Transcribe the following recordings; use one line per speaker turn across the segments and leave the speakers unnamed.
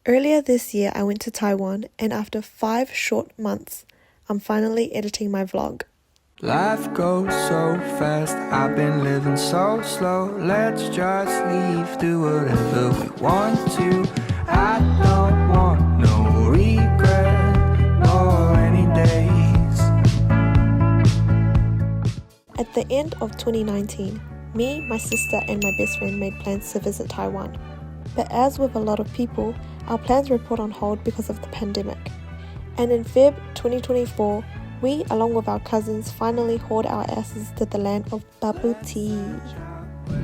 Earlier this year, I went to Taiwan, and after 5 short months, I'm finally editing my vlog.
Life goes so fast, I've been living so slow. Let's just leave, do whatever we want to. I don't want no regret, no rainy days.
At the end of 2019, me, my sister and my best friend made plans to visit Taiwan. But as with a lot of people, our plans were put on hold because of the pandemic. And in Feb 2024, we, along with our cousins, finally hauled our asses to the land of bubble tea.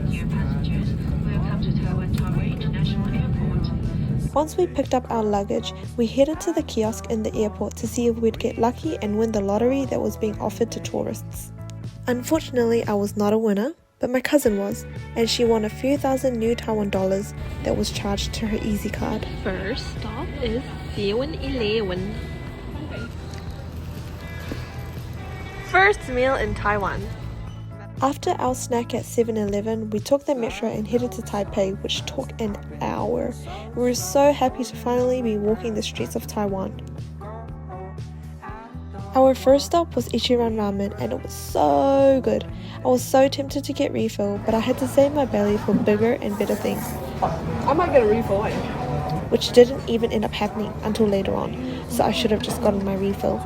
Dear passengers, welcome to Taiwan International Airport.
Once we picked up our luggage, we headed to the kiosk in the airport to see if we'd get lucky and win the lottery that was being offered to tourists. Unfortunately, I was not a winner, but my cousin was, and she won a few thousand new Taiwan dollars that was charged to her Easy card.
First stop is 7-Eleven.
First meal in Taiwan. After our snack at 7-Eleven, we took the metro and headed to Taipei, which took an hour. We were so happy to finally be walking the streets of Taiwan. Our first stop was Ichiran Ramen, and it was so good. I was so tempted to get refill, but I had to save my belly for bigger and better things.
I might get a refill,
which didn't even end up happening until later on, so I should have just gotten my refill.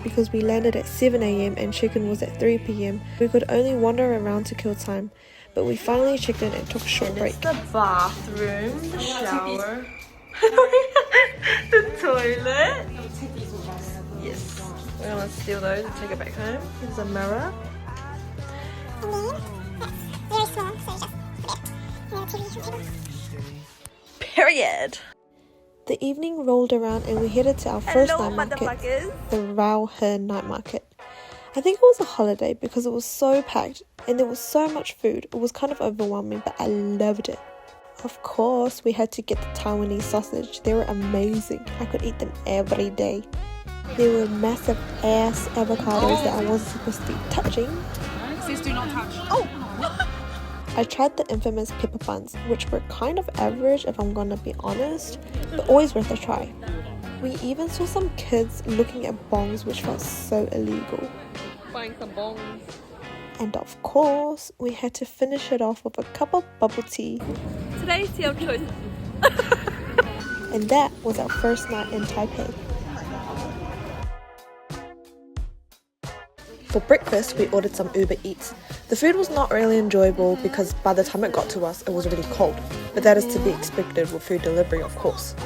Because we landed at 7 AM and check-in was at 3 PM, we could only wander around to kill time, but we finally checked in and took a short break.
the bathroom, the shower,
The toilet.
yes. We're gonna steal those and take it back home. Here's a mirror. Period.
The evening rolled around and we headed to our first night market, the Rao He night market. I think it was a holiday because it was so packed and there was so much food. It was kind of overwhelming, but I loved it. Of course, we had to get the Taiwanese sausage. They were amazing. I could eat them every day. There were massive ass avocados that I wasn't supposed to be touching.
Please do not touch.
I tried the infamous pepper buns, which were kind of average if I'm gonna be honest, but always worth a try. We even saw some kids looking at bongs, which felt so illegal.
Buying some bongs.
And of course, we had to finish it off with a cup of bubble tea.
Today's your choice.
And that was our first night in Taipei. For breakfast, we ordered some Uber Eats. The food was not really enjoyable because by the time it got to us, it was really cold. But that is to be expected with food delivery, of course.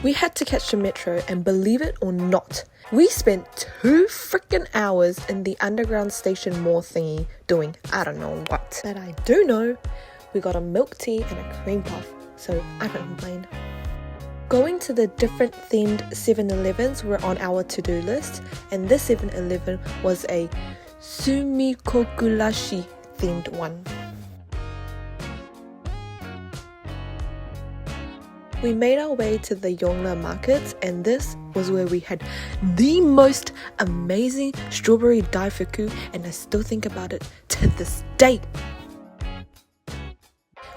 We had to catch the metro, and believe it or not, we spent 2 freaking hours in the underground station mall thingy doing I don't know what. But I do know we got a milk tea and a cream puff, so I can't complain. Going to the different themed 7-Elevens were on our to-do list, and this 7-Eleven was a Sumikokurashi themed one. We made our way to the Yongla markets, and this was where we had the most amazing strawberry daifuku, and I still think about it to this day.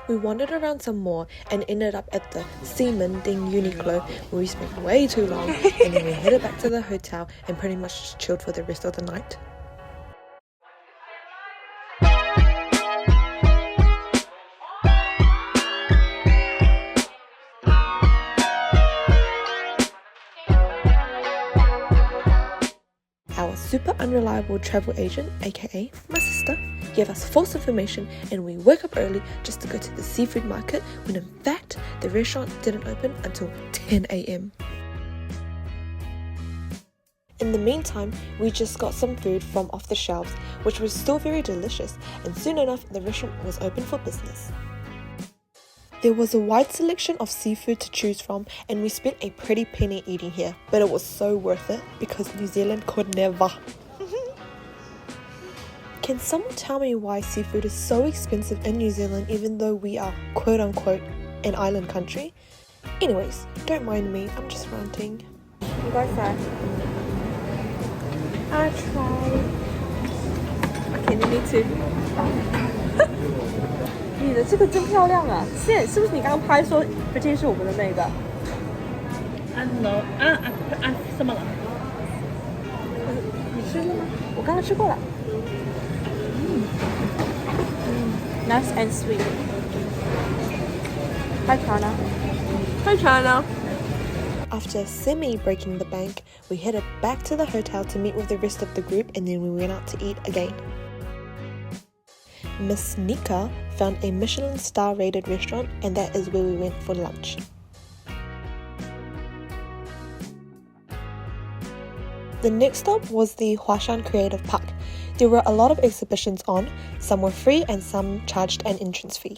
We wandered around some more and ended up at the Ximending Uniqlo, where we spent way too long, and then we headed back to the hotel and pretty much just chilled for the rest of the night. Our super unreliable travel agent, aka my sister, gave us false information and we woke up early just to go to the seafood market when in fact the restaurant didn't open until 10 AM. In the meantime, we just got some food from off the shelves, which was still very delicious, and soon enough the restaurant was open for business. There was a wide selection of seafood to choose from, and we spent a pretty penny eating here, but it was so worth it because New Zealand could never. Can someone tell me why seafood is so expensive in New Zealand even though we are quote unquote an island country? Anyways, don't mind me, I'm just ranting.
You guys try.
I tried.
Okay, you need to. 你的这个真漂亮啊！是不是你刚刚拍说不仅是我们的那个？
什么了？
你吃了吗？我刚刚吃过了。Nice and sweet. Hi China. Hi China.
After semi-breaking the bank, we headed back to the hotel to meet with the rest of the group and then we went out to eat again. Miss Nika found a Michelin star rated restaurant and that is where we went for lunch. The next stop was the Huashan Creative Park. There were a lot of exhibitions on, some were free and some charged an entrance fee.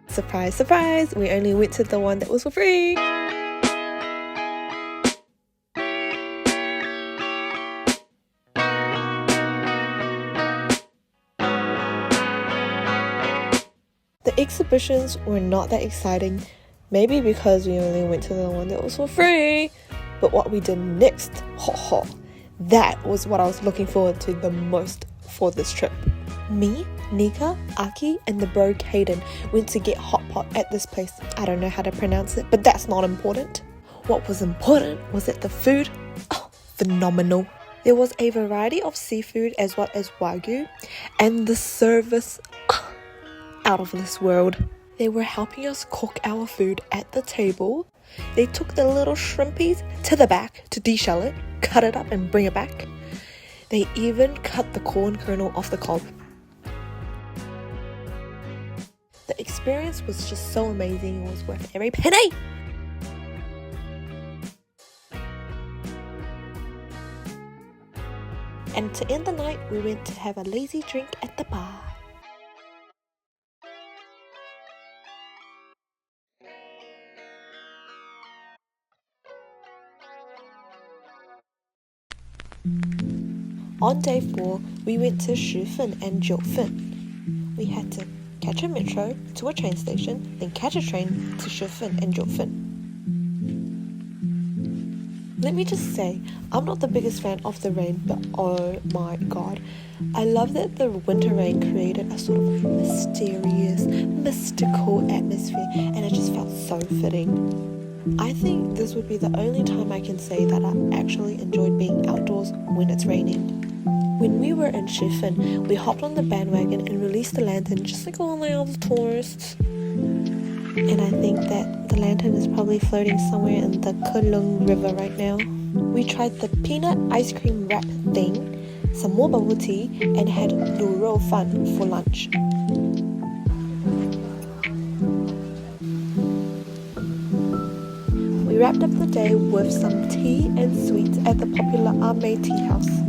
Surprise, surprise! We only went to the one that was for free! The exhibitions were not that exciting, maybe because we only went to the one that was for free. But what we did next, that was what I was looking forward to the most for this trip. Me, Nika, Aki, and the bro Caden went to get hot pot at this place. I don't know how to pronounce it, but that's not important. What was important was that the food, phenomenal. There was a variety of seafood as well as wagyu, and the service, out of this world. They were helping us cook our food at the table. They took the little shrimpies to the back to deshell it, cut it up and bring it back. They even cut the corn kernel off the cob. The experience was just so amazing, it was worth every penny! And to end the night, we went to have a lazy drink at the bar. On day 4, we went to Shifen and Jiufen. We had to catch a metro to a train station, then catch a train to Shifen and Jiufen. Let me just say, I'm not the biggest fan of the rain, but oh my god. I love that the winter rain created a sort of mysterious, mystical atmosphere, and it just felt so fitting. I think this would be the only time I can say that I actually enjoyed being outdoors when it's raining. When we were in Shifen, we hopped on the bandwagon and released the lantern just like all the other tourists. And I think that the lantern is probably floating somewhere in the Kunlun River right now. We tried the peanut ice cream wrap thing, some more bubble tea, and had Luro Fan for lunch. We wrapped up the day with some tea and sweets at the popular Ame Tea House.